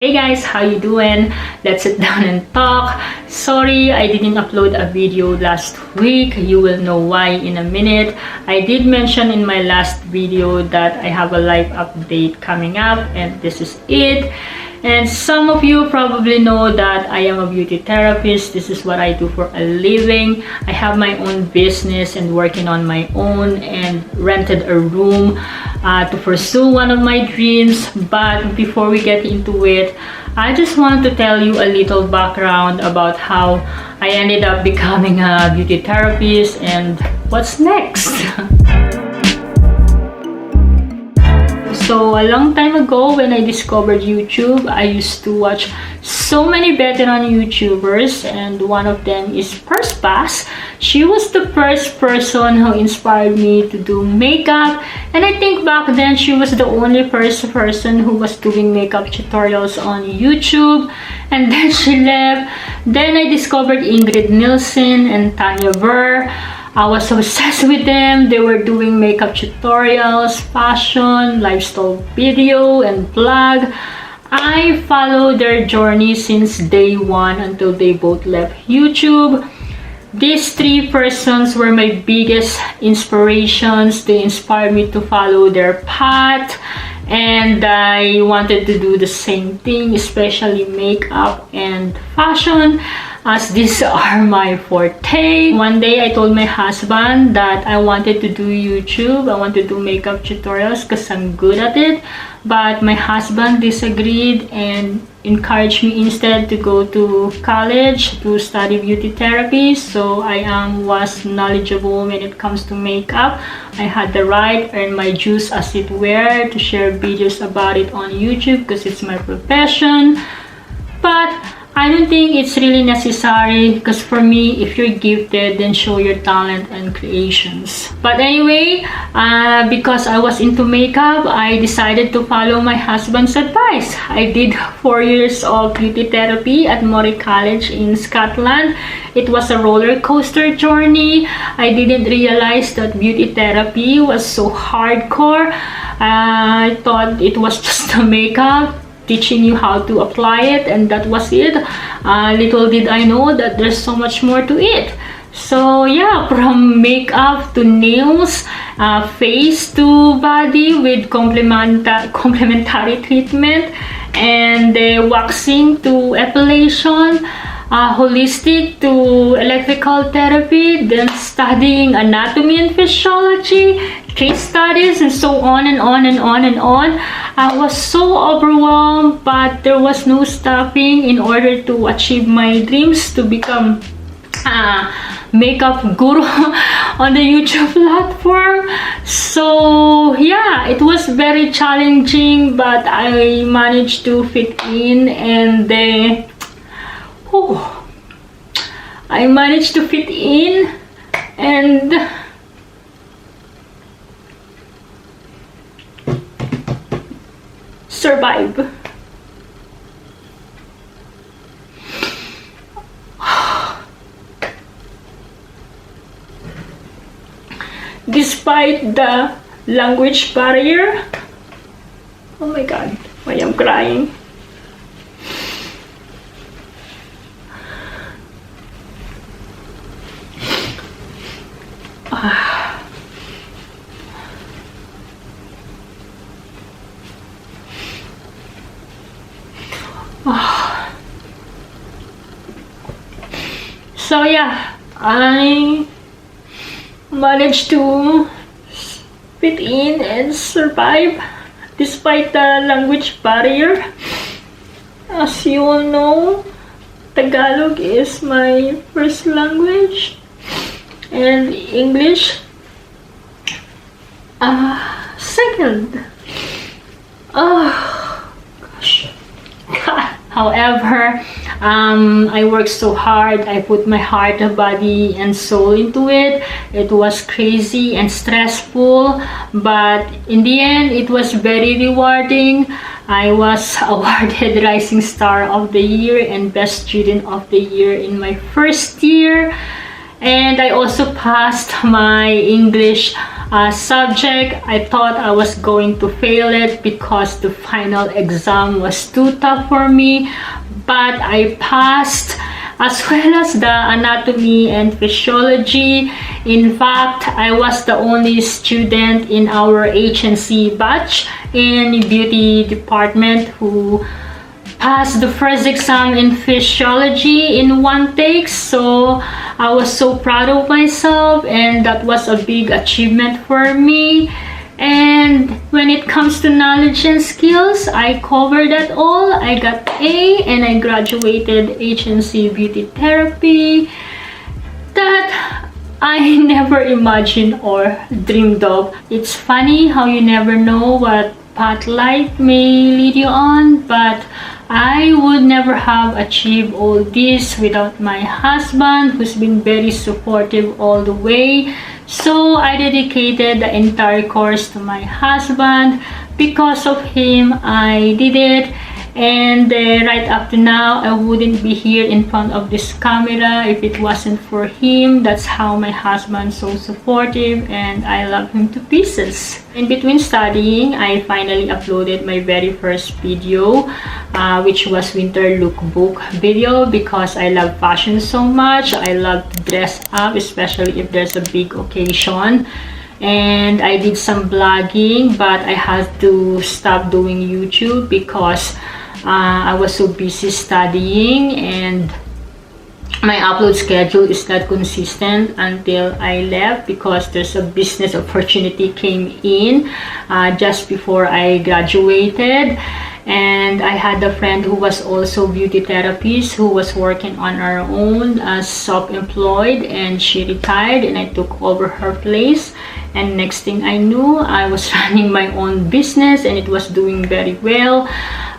Hey guys, how you doing? Let's sit down and talk. Sorry, I didn't upload a video last week. You will know why in a minute. I did mention in my last video that I have a life update coming up, and this is it. And some of you probably know that I am a beauty therapist. This is what I do for a living. I have my own business and working on my own and rented a room to pursue one of my dreams. But before we get into it, I just want to tell you a little background about how I ended up becoming a beauty therapist and what's next. So a long time ago, when I discovered YouTube, I used to watch so many veteran YouTubers, and one of them is Perspas. She was the first person who inspired me to do makeup, and I think back then she was the only first person who was doing makeup tutorials on YouTube, and then she left. Then I discovered Ingrid Nilsson and Tanya Burr. I was obsessed with them. They were doing makeup tutorials, fashion, lifestyle video, and vlog. I followed their journey since day one until they both left YouTube. These three persons were my biggest inspirations. They inspired me to follow their path, and I wanted to do the same thing, especially makeup and fashion, as these are my forte. One day I told my husband that I wanted to do YouTube. I want to do makeup tutorials because I'm good at it. But my husband disagreed and encouraged me instead to go to college to study beauty therapy. So I was knowledgeable when it comes to makeup. I had the right, earn my juice as it were, to share videos about it on YouTube because it's my profession. But I don't think it's really necessary, because for me, if you're gifted, then show your talent and creations. But anyway, because I was into makeup, I decided to follow my husband's advice. I did 4 years of beauty therapy at Moray College in Scotland. It was a roller coaster journey. I didn't realize that beauty therapy was so hardcore. I thought it was just a makeup, teaching you how to apply it, and that was it. Little did I know that there's so much more to it. So yeah, from makeup to nails, face to body with complementary treatment, and waxing to epilation, holistic to electrical therapy, then studying anatomy and physiology, case studies, and so on and on and on and on. I was so overwhelmed, but there was no stopping in order to achieve my dreams to become a makeup guru on the YouTube platform. So yeah, it was very challenging, but I managed to fit in, and I managed to fit in and survive. Despite the language barrier. Oh my god, I am crying. So yeah, I managed to fit in and survive despite the language barrier. As you all know, Tagalog is my first language, and English second. Oh gosh. However, I worked so hard. I put my heart, body, and soul into it. It was crazy and stressful, but in the end, it was very rewarding. I was awarded Rising Star of the Year and Best Student of the Year in my first year. And I also passed my English subject. I thought I was going to fail it because the final exam was too tough for me, but I passed, as well as the anatomy and physiology. In fact, I was the only student in our HNC batch in beauty department who passed the first exam in physiology in one take. So I was so proud of myself, and that was a big achievement for me. And when it comes to knowledge and skills, I covered that all. I got A, and I graduated HNC Beauty Therapy. That I never imagined or dreamed of. It's funny how you never know what path life may lead you on, but I would never have achieved all this without my husband, who's been very supportive all the way. So I dedicated the entire course to my husband. Because of him, I did it. And right up to now, I wouldn't be here in front of this camera if it wasn't for him. That's how my husband's so supportive, and I love him to pieces. In between studying, I finally uploaded my very first video, which was winter lookbook video, because I love fashion so much. I love to dress up, especially if there's a big occasion. And I did some vlogging, but I had to stop doing YouTube because I was so busy studying, and my upload schedule is not consistent until I left, because there's a business opportunity came in just before I graduated. And I had a friend who was also beauty therapist, who was working on her own as self-employed, and she retired, and I took over her place. And next thing I knew, I was running my own business, and it was doing very well.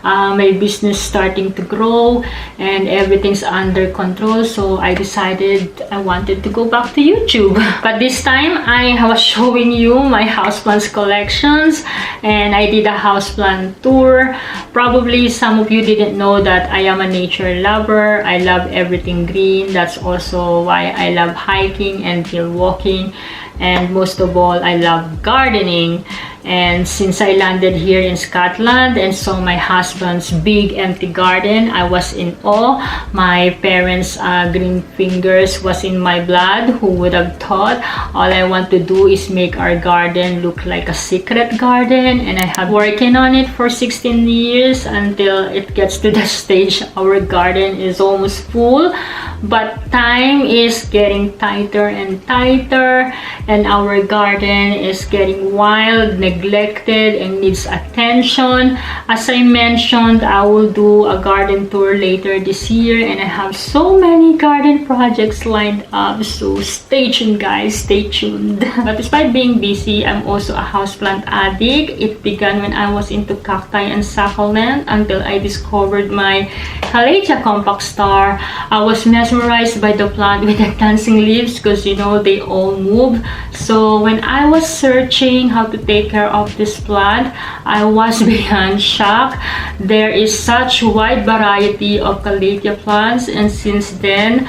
My business starting to grow, and everything's under control. So I decided I wanted to go back to YouTube. But this time I was showing you my houseplants collections, and I did a houseplant tour. Probably some of you didn't know that I am a nature lover. I love everything green. That's also why I love hiking and hill walking. And most of all, I love gardening. And since I landed here in Scotland and saw my husband's big empty garden, I was in awe. My parents' green fingers was in my blood. Who would have thought? All I want to do is make our garden look like a secret garden, and I have working on it for 16 years until it gets to the stage our garden is almost full. But time is getting tighter and tighter, and our garden is getting wild, neglected, and needs attention. As I mentioned, I will do a garden tour later this year, and I have so many garden projects lined up, so stay tuned guys, stay tuned. But despite being busy, I'm also a houseplant addict. It began when I was into cacti and succulent until I discovered my Calathea compact star. I was mesmerized by the plant with the dancing leaves, because you know they all move. So when I was searching how to take care of this plant, I was beyond shocked. There is such wide variety of Calathea plants, and since then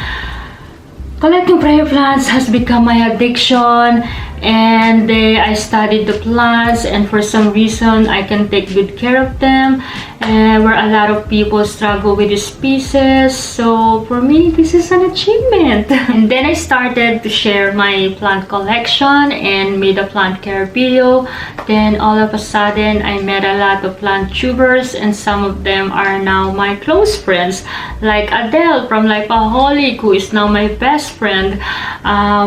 collecting prayer plants has become my addiction. And I studied the plants, and for some reason I can take good care of them, and where a lot of people struggle with these pieces. So for me, this is an achievement. And then I started to share my plant collection and made a plant care video. Then all of a sudden I met a lot of plant tubers, and some of them are now my close friends, like Adel from Lifepaholic, who is now my best friend.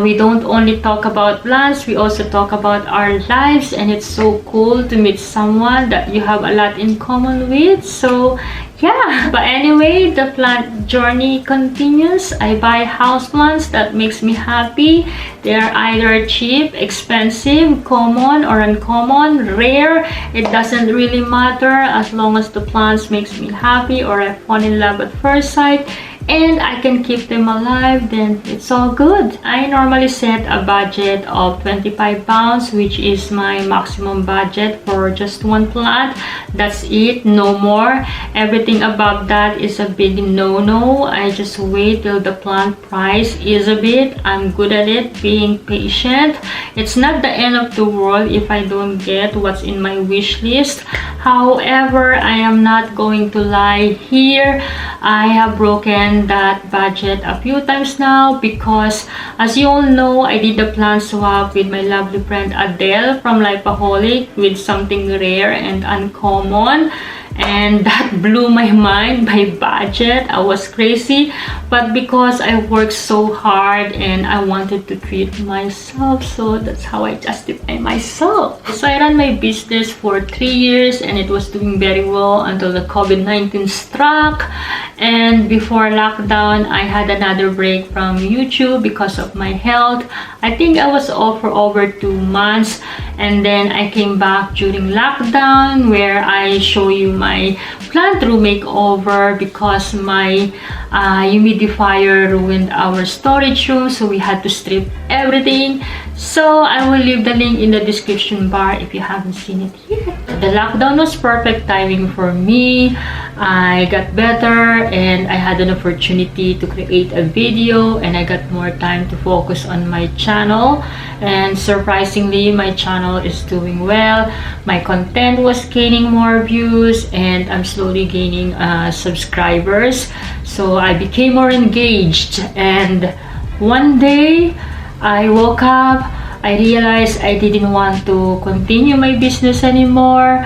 We don't only talk about plants, we also talk about our lives, and it's so cool to meet someone that you have a lot in common with. So yeah, but anyway, the plant journey continues. I buy houseplants that makes me happy. They are either cheap, expensive, common, or uncommon, rare. It doesn't really matter as long as the plants makes me happy or I fall in love at first sight. and I can keep them alive, then it's all good. I normally set a budget of 25 pounds, which is my maximum budget for just one plant. That's it, no more. Everything above that is a big no-no. I just wait till the plant price is a bit. I'm good at it, being patient. It's not the end of the world if I don't get what's in my wish list. However, I am not going to lie here. I have broken that budget a few times now because, as you all know, I did the plant swap with my lovely friend Adel from Lifepaholic with something rare and uncommon. And that blew my mind, my budget. I was crazy, but because I worked so hard and I wanted to treat myself, so that's how I justify myself. So I ran my business for 3 years and it was doing very well until the COVID-19 struck. And before lockdown, I had another break from YouTube because of my health. I think I was off for over 2 months, and then I came back during lockdown where I show you my plant room makeover because my humidifier ruined our storage room, so we had to strip everything. So I will leave the link in the description bar if you haven't seen it yet. The lockdown was perfect timing for me. I got better and I had an opportunity to create a video, and I got more time to focus on my channel. And surprisingly, my channel is doing well. My content was gaining more views and I'm slowly gaining subscribers. So I became more engaged, and one day I woke up, I realized I didn't want to continue my business anymore.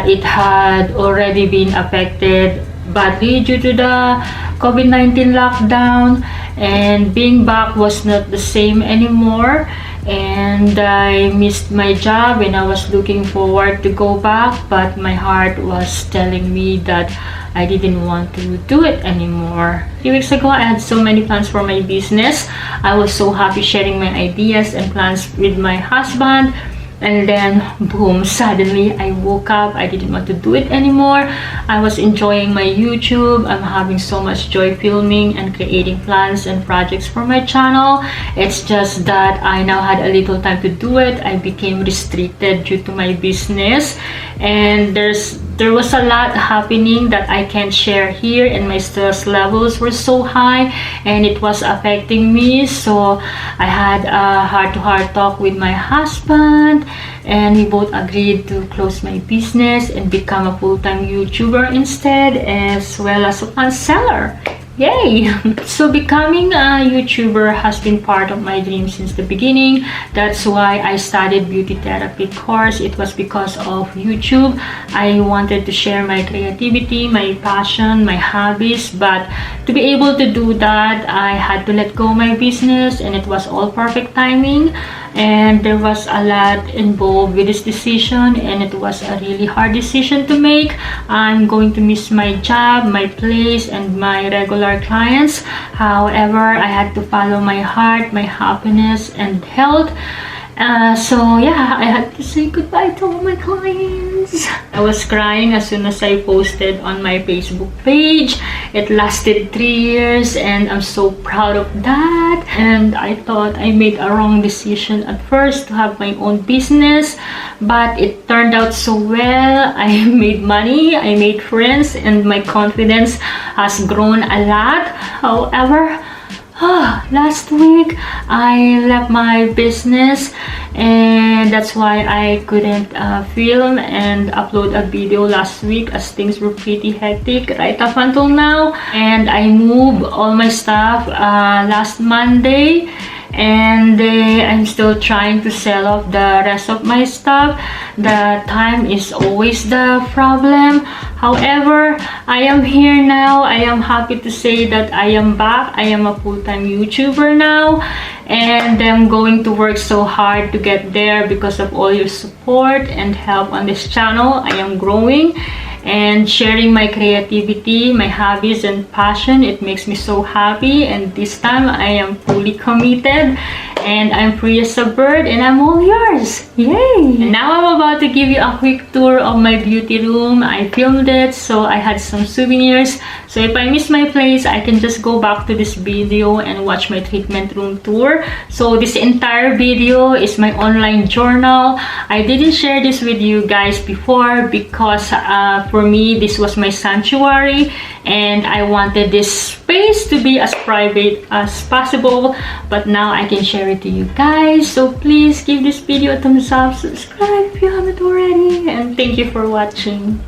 It had already been affected badly due to the COVID-19 lockdown, and being back was not the same anymore. And I missed my job and I was looking forward to go back, but my heart was telling me that I didn't want to do it anymore. A few weeks ago, I had so many plans for my business. I was so happy sharing my ideas and plans with my husband. And then, boom, suddenly I woke up. I didn't want to do it anymore. I was enjoying my YouTube. I'm having so much joy filming and creating plans and projects for my channel. It's just that I now had a little time to do it. I became restricted due to my business. And there was a lot happening that I can't share here, and my stress levels were so high and it was affecting me. So I had a heart-to-heart talk with my husband, and we both agreed to close my business and become a full-time YouTuber instead, as well as a plant seller. Yay! So becoming a YouTuber has been part of my dream since the beginning. That's why I studied beauty therapy course. It was because of YouTube. I wanted to share my creativity, my passion, my hobbies, but to be able to do that, I had to let go my business, and it was all perfect timing. And there was a lot involved with this decision, and it was a really hard decision to make. I'm going to miss my job, my place, and my regular clients. However, I had to follow my heart, my happiness, and health. So yeah, I had to say goodbye to all my clients. I was crying as soon as I posted on my Facebook page. It lasted 3 years and I'm so proud of that. And I thought I made a wrong decision at first to have my own business, but it turned out so well. I made money, I made friends, and my confidence has grown a lot. However, last week I left my business, and that's why I couldn't film and upload a video last week, as things were pretty hectic right up until now. And I moved all my stuff last Monday, and I'm still trying to sell off the rest of my stuff. The time is always the problem. However, I am here now. I am happy to say that I am back. I am a full-time YouTuber now, and I'm going to work so hard to get there because of all your support and help on this channel. I am growing and sharing my creativity, my hobbies and passion. It makes me so happy, and this time I am fully committed. and I'm free as a bird and I'm all yours. Yay! And now I'm about to give you a quick tour of my beauty room. I filmed it, so I had some souvenirs. So if I miss my place, I can just go back to this video and watch my treatment room tour. So this entire video is my online journal. I didn't share this with you guys before because for me, this was my sanctuary and I wanted this space to be as private as possible, but now I can share it to you guys. So please give this video a thumbs up, subscribe if you haven't already, and thank you for watching.